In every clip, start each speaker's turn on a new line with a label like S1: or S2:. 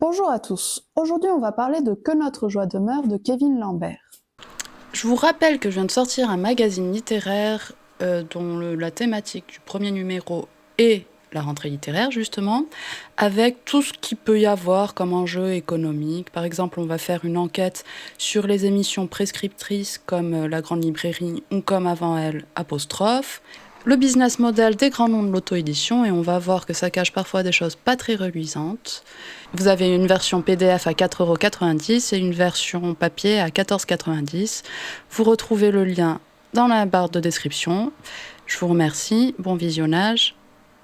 S1: Bonjour à tous, aujourd'hui on va parler de Que notre joie demeure de Kevin Lambert.
S2: Je vous rappelle que je viens de sortir un magazine littéraire dont la thématique du premier numéro est la rentrée littéraire justement, avec tout ce qu'il peut y avoir comme enjeu économique. Par exemple, on va faire une enquête sur les émissions prescriptrices comme La Grande Librairie ou comme avant elle, Apostrophe, le business model des grands noms de l'auto-édition, et on va voir que ça cache parfois des choses pas très reluisantes. Vous avez une version PDF à 4,90 € et une version papier à 14,90 €. Vous retrouvez le lien dans la barre de description. Je vous remercie, bon visionnage,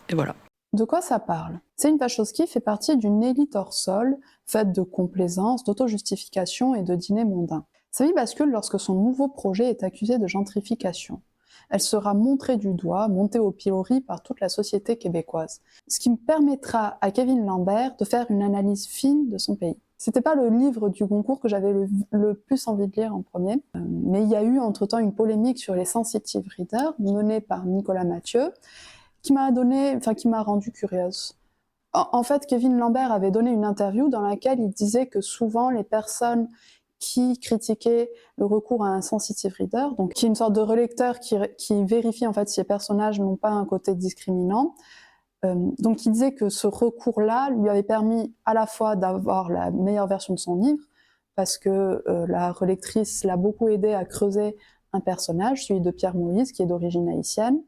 S2: et voilà.
S1: De quoi ça parle? C'est une Wachowski fait partie d'une élite hors sol, faite de complaisance, d'auto-justification et de dîners mondains. Sa vie bascule lorsque son nouveau projet est accusé de gentrification. Elle sera montrée du doigt, montée au pilori par toute la société québécoise, ce qui me permettra à Kevin Lambert de faire une analyse fine de son pays. C'était pas le livre du concours que j'avais le plus envie de lire en premier, mais il y a eu entre-temps une polémique sur les sensitive readers menée par Nicolas Mathieu, qui m'a rendue curieuse. En fait, Kevin Lambert avait donné une interview dans laquelle il disait que souvent les personnes qui critiquaient le recours à un sensitive reader, donc qui est une sorte de relecteur qui vérifie en fait si les personnages n'ont pas un côté discriminant. Donc il disait que ce recours-là lui avait permis à la fois d'avoir la meilleure version de son livre, parce que la relectrice l'a beaucoup aidé à creuser un personnage, celui de Pierre Moïse, qui est d'origine haïtienne.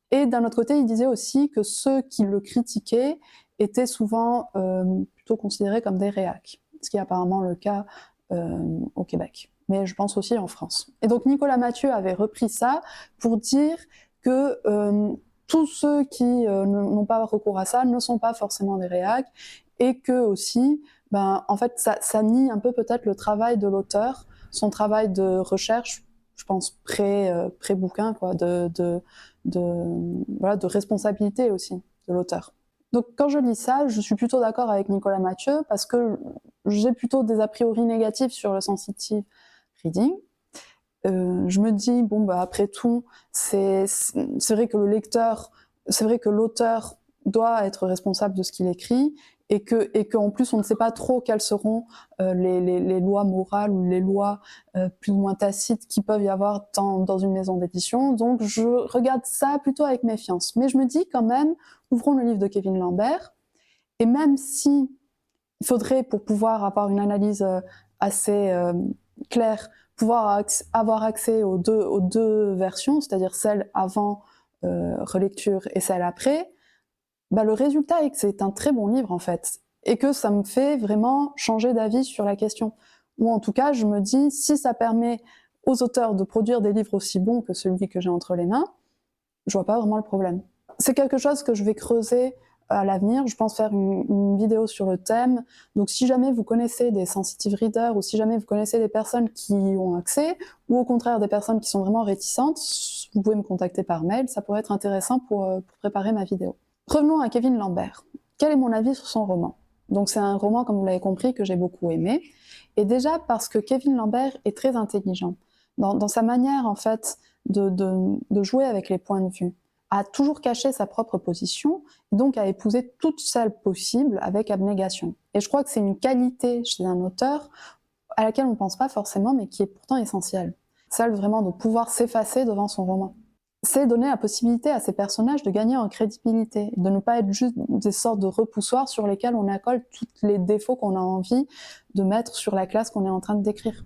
S1: Et d'un autre côté, il disait aussi que ceux qui le critiquaient étaient souvent plutôt considérés comme des réacs, ce qui est apparemment le cas au Québec, mais je pense aussi en France. Et donc Nicolas Mathieu avait repris ça pour dire que tous ceux qui n'ont pas recours à ça ne sont pas forcément des réacs, et que aussi, en fait, ça nie un peu peut-être le travail de l'auteur, son travail de recherche, je pense pré-bouquin, quoi, de responsabilité aussi de l'auteur. Donc quand je lis ça, je suis plutôt d'accord avec Nicolas Mathieu, parce que j'ai plutôt des a priori négatifs sur le sensitive reading. Je me dis, après tout, c'est vrai que c'est vrai que l'auteur doit être responsable de ce qu'il écrit, et qu'en plus on ne sait pas trop quelles seront les lois morales ou les lois plus ou moins tacites qui peuvent y avoir dans une maison d'édition. Donc je regarde ça plutôt avec méfiance. Mais je me dis quand même, ouvrons le livre de Kevin Lambert, et même si il faudrait, pour pouvoir avoir une analyse assez claire, pouvoir avoir accès aux deux versions, c'est-à-dire celle avant relecture et celle après, le résultat est que c'est un très bon livre en fait, et que ça me fait vraiment changer d'avis sur la question. Ou en tout cas, je me dis, si ça permet aux auteurs de produire des livres aussi bons que celui que j'ai entre les mains, je vois pas vraiment le problème. C'est quelque chose que je vais creuser à l'avenir. Je pense faire une vidéo sur le thème. Donc si jamais vous connaissez des sensitive readers, ou si jamais vous connaissez des personnes qui y ont accès, ou au contraire des personnes qui sont vraiment réticentes, vous pouvez me contacter par mail. Ça pourrait être intéressant pour préparer ma vidéo. Revenons à Kevin Lambert. Quel est mon avis sur son roman? Donc c'est un roman, comme vous l'avez compris, que j'ai beaucoup aimé. Et déjà parce que Kevin Lambert est très intelligent dans sa manière en fait de jouer avec les points de vue, à toujours cacher sa propre position, et donc à épouser toutes celles possibles avec abnégation. Et je crois que c'est une qualité chez un auteur à laquelle on ne pense pas forcément, mais qui est pourtant essentielle. Celle vraiment de pouvoir s'effacer devant son roman. C'est donner la possibilité à ces personnages de gagner en crédibilité, de ne pas être juste des sortes de repoussoirs sur lesquels on accole tous les défauts qu'on a envie de mettre sur la classe qu'on est en train de décrire.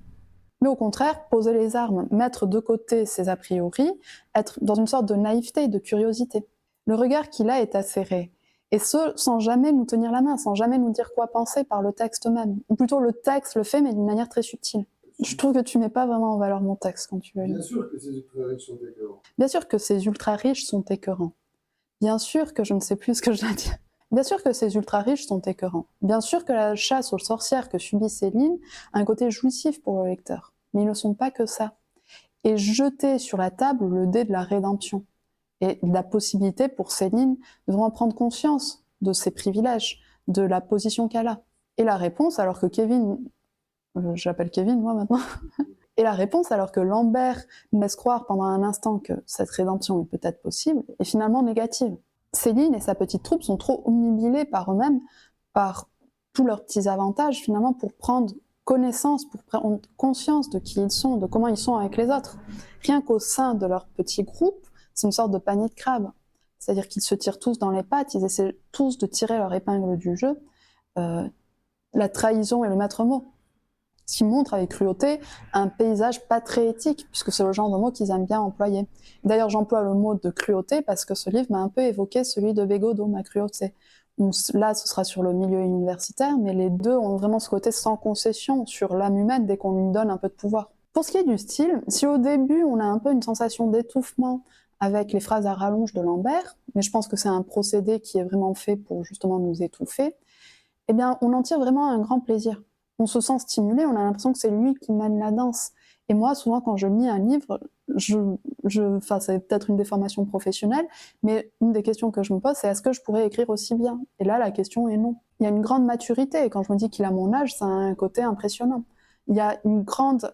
S1: Mais au contraire, poser les armes, mettre de côté ses a priori, être dans une sorte de naïveté, de curiosité. Le regard qu'il a est acéré, et ce, sans jamais nous tenir la main, sans jamais nous dire quoi penser par le texte même. Ou plutôt le texte le fait, mais d'une manière très subtile. Je trouve que tu mets pas vraiment en valeur mon texte quand tu le lis.
S3: Bien sûr que ces ultra riches sont écœurants.
S1: Bien sûr que ces ultra riches sont écœurants. Bien sûr que je ne sais plus ce que je dois dire. Bien sûr que ces ultra riches sont écœurants. Bien sûr que la chasse aux sorcières que subit Céline a un côté jouissif pour le lecteur. Mais ils ne sont pas que ça. Et jeter sur la table le dé de la rédemption, et de la possibilité pour Céline de vraiment prendre conscience de ses privilèges, de la position qu'elle a. Et la réponse, alors que Kevin, j'appelle Kevin moi maintenant, et la réponse, alors que Lambert laisse croire pendant un instant que cette rédemption est peut-être possible, est finalement négative. Céline et sa petite troupe sont trop omnibilés par eux-mêmes, par tous leurs petits avantages finalement pour prendre connaissance, pour prendre conscience de qui ils sont, de comment ils sont avec les autres. Rien qu'au sein de leur petit groupe, c'est une sorte de panier de crabes. C'est-à-dire qu'ils se tirent tous dans les pattes, ils essaient tous de tirer leur épingle du jeu. La trahison est le maître mot. Ce qui montre avec cruauté un paysage pas très éthique, puisque c'est le genre de mot qu'ils aiment bien employer. D'ailleurs, j'emploie le mot de cruauté parce que ce livre m'a un peu évoqué celui de Bégodeau, Ma cruauté. Là, ce sera sur le milieu universitaire, mais les deux ont vraiment ce côté sans concession sur l'âme humaine dès qu'on lui donne un peu de pouvoir. Pour ce qui est du style, si au début on a un peu une sensation d'étouffement avec les phrases à rallonge de Lambert, mais je pense que c'est un procédé qui est vraiment fait pour justement nous étouffer, eh bien on en tire vraiment un grand plaisir. On se sent stimulé, on a l'impression que c'est lui qui mène la danse. Et moi, souvent, quand je lis un livre, enfin, c'est peut-être une déformation professionnelle, mais une des questions que je me pose, c'est est-ce que je pourrais écrire aussi bien? Et là, la question est non. Il y a une grande maturité, et quand je me dis qu'il a mon âge, ça a un côté impressionnant. Il y a une grande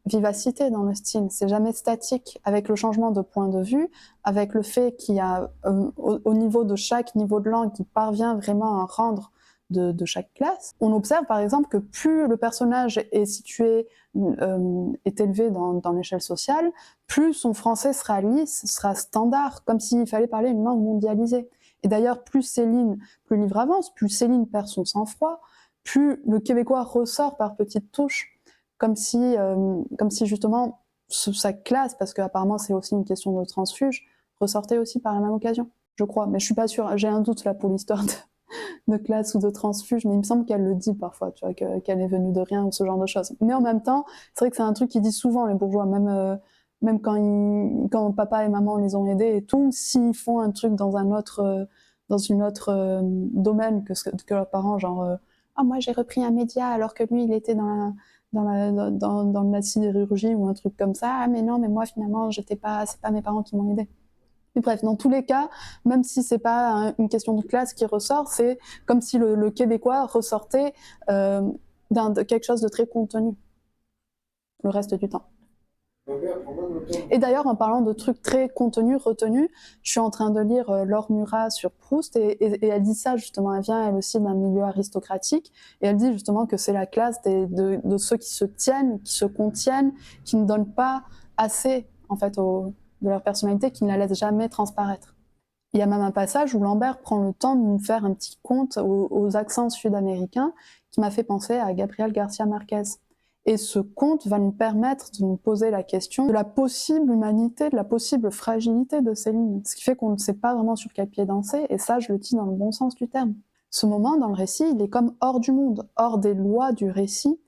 S1: vivacité dans le style, c'est jamais statique, avec le changement de point de vue, avec le fait qu'il y a, au niveau de chaque niveau de langue, qui parvient vraiment à rendre de chaque classe. On observe par exemple que plus le personnage est situé, est élevé dans l'échelle sociale, plus son français sera lisse, sera standard, comme s'il fallait parler une langue mondialisée. Et d'ailleurs, plus le livre avance, plus Céline perd son sang-froid, plus le québécois ressort par petites touches, comme si justement sa classe, parce qu'apparemment c'est aussi une question de transfuge, ressortait aussi par la même occasion, je crois. Mais je suis pas sûre, j'ai un doute là pour l'histoire de classe ou de transfuge, mais il me semble qu'elle le dit parfois, tu vois, qu'elle est venue de rien ou ce genre de choses. Mais en même temps, c'est vrai que c'est un truc qu'ils disent souvent, les bourgeois, même quand papa et maman les ont aidés et tout, s'ils font un truc dans une autre domaine que leurs parents, genre moi j'ai repris un média alors que lui il était dans la sidérurgie ou un truc comme ça, ah mais non, mais moi finalement c'est pas mes parents qui m'ont aidé. Mais bref, dans tous les cas, même si c'est pas une question de classe qui ressort, c'est comme si le québécois ressortait de quelque chose de très contenu le reste du temps. Et d'ailleurs, en parlant de trucs très contenus, retenus, je suis en train de lire Laure Murat sur Proust et elle dit ça justement, elle vient elle aussi d'un milieu aristocratique et elle dit justement que c'est la classe de ceux qui se tiennent, qui se contiennent, qui ne donnent pas assez en fait de leur personnalité, qui ne la laisse jamais transparaître. Il y a même un passage où Lambert prend le temps de nous faire un petit conte aux accents sud-américains qui m'a fait penser à Gabriel Garcia Marquez. Et ce conte va nous permettre de nous poser la question de la possible humanité, de la possible fragilité de Céline. Ce qui fait qu'on ne sait pas vraiment sur quel pied danser, et ça, je le dis dans le bon sens du terme. Ce moment, dans le récit, il est comme hors du monde, hors des lois du récit.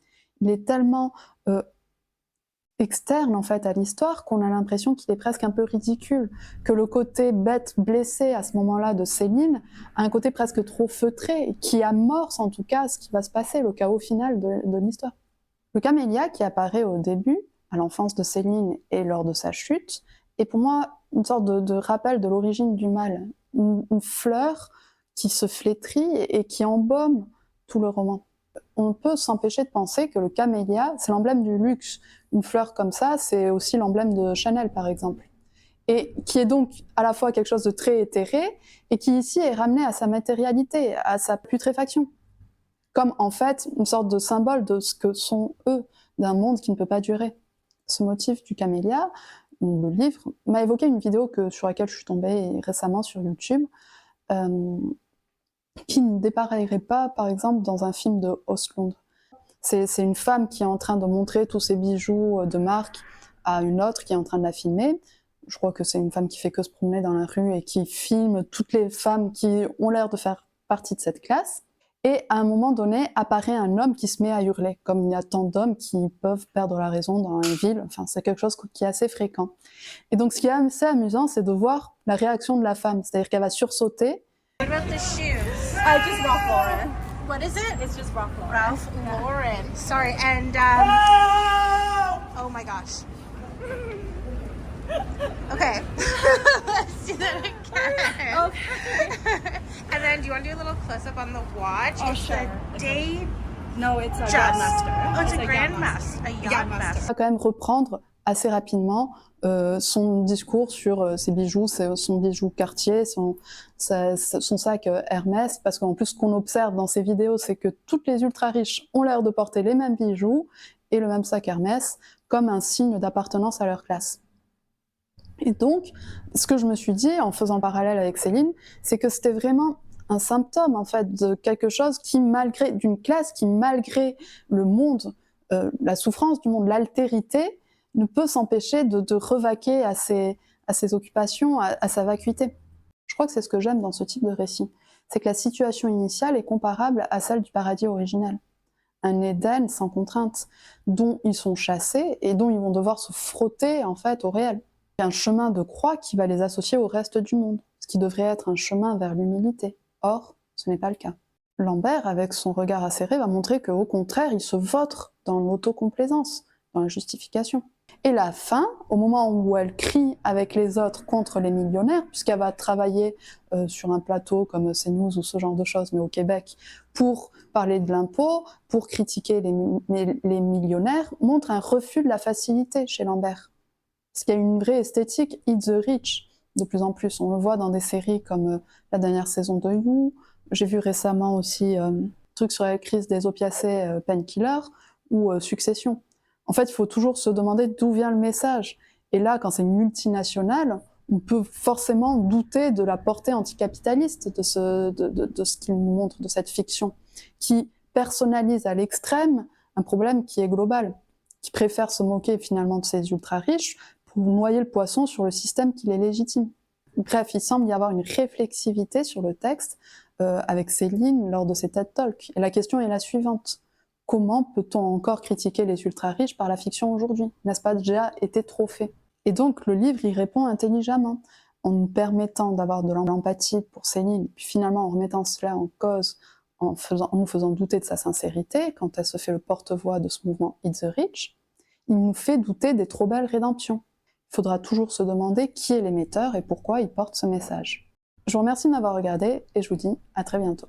S1: Il est tellement externe en fait à l'histoire qu'on a l'impression qu'il est presque un peu ridicule, que le côté bête blessé à ce moment-là de Céline a un côté presque trop feutré, qui amorce en tout cas ce qui va se passer, le chaos final de l'histoire. Le camélia qui apparaît au début, à l'enfance de Céline et lors de sa chute, est pour moi une sorte de rappel de l'origine du mal, une fleur qui se flétrit et qui embaume tout le roman. On peut s'empêcher de penser que le camélia, c'est l'emblème du luxe. Une fleur comme ça, c'est aussi l'emblème de Chanel, par exemple. Et qui est donc à la fois quelque chose de très éthéré, et qui ici est ramené à sa matérialité, à sa putréfaction. Comme en fait une sorte de symbole de ce que sont eux, d'un monde qui ne peut pas durer. Ce motif du camélia, le livre, m'a évoqué une vidéo sur laquelle je suis tombée récemment sur YouTube, qui ne dépareillerait pas, par exemple, dans un film de Östlund. C'est une femme qui est en train de montrer tous ses bijoux de marque à une autre qui est en train de la filmer. Je crois que c'est une femme qui fait que se promener dans la rue et qui filme toutes les femmes qui ont l'air de faire partie de cette classe. Et à un moment donné, apparaît un homme qui se met à hurler, comme il y a tant d'hommes qui peuvent perdre la raison dans une ville. Enfin, c'est quelque chose qui est assez fréquent. Et donc, ce qui est assez amusant, c'est de voir la réaction de la femme. C'est-à-dire qu'elle va sursauter.
S4: What about the shoes?
S5: Just Ralph Lauren.
S4: What is it?
S5: It's just Ralph Lauren.
S4: Ralph Lauren. Sorry, and oh my gosh. Okay. Let's do that again.
S5: Okay.
S4: And then, do you want to do a little close up on the watch?
S5: Oh,
S4: it's
S5: sure.
S4: a day.
S5: No, it's a
S4: Just.
S5: Grandmaster.
S4: Oh, it's a
S5: Grandmaster.
S4: Grandmaster. A Yacht Master.
S1: On va quand même reprendre assez rapidement son discours sur ses bijoux, son bijou Cartier, son sac Hermès, parce qu'en plus ce qu'on observe dans ces vidéos, c'est que toutes les ultra riches ont l'air de porter les mêmes bijoux et le même sac Hermès comme un signe d'appartenance à leur classe. Et donc, ce que je me suis dit en faisant le parallèle avec Céline, c'est que c'était vraiment un symptôme en fait de quelque chose d'une classe qui malgré le monde, la souffrance du monde, l'altérité, ne peut s'empêcher de revaquer à ses occupations, à sa vacuité. Je crois que c'est ce que j'aime dans ce type de récit, c'est que la situation initiale est comparable à celle du paradis originel. Un Éden sans contrainte, dont ils sont chassés et dont ils vont devoir se frotter en fait au réel. Il y a un chemin de croix qui va les associer au reste du monde, ce qui devrait être un chemin vers l'humilité. Or, ce n'est pas le cas. Lambert, avec son regard acéré, va montrer qu'au contraire, il se vautre dans l'autocomplaisance, dans la justification. Et la fin, au moment où elle crie avec les autres contre les millionnaires, puisqu'elle va travailler sur un plateau comme CNews ou ce genre de choses, mais au Québec, pour parler de l'impôt, pour critiquer les millionnaires, montre un refus de la facilité chez Lambert. Parce qu'il y a une vraie esthétique Eat the Rich, de plus en plus. On le voit dans des séries comme la dernière saison de You. J'ai vu récemment aussi un truc sur la crise des opiacés, Painkiller, ou Succession. En fait, il faut toujours se demander d'où vient le message. Et là, quand c'est une multinationale, on peut forcément douter de la portée anticapitaliste de ce qu'il nous montre, de cette fiction, qui personnalise à l'extrême un problème qui est global, qui préfère se moquer finalement de ces ultra-riches pour noyer le poisson sur le système qui les légitime. Bref, il semble y avoir une réflexivité sur le texte avec Céline lors de ces TED Talks. Et la question est la suivante. Comment peut-on encore critiquer les ultra-riches par la fiction aujourd'hui? N'est-ce pas déjà été trop fait? Et donc le livre y répond intelligemment, en nous permettant d'avoir de l'empathie pour Céline, puis finalement en remettant cela en cause, en nous faisant douter de sa sincérité, quand elle se fait le porte-voix de ce mouvement Eat the Rich, il nous fait douter des trop belles rédemptions. Il faudra toujours se demander qui est l'émetteur et pourquoi il porte ce message. Je vous remercie de m'avoir regardé et je vous dis à très bientôt.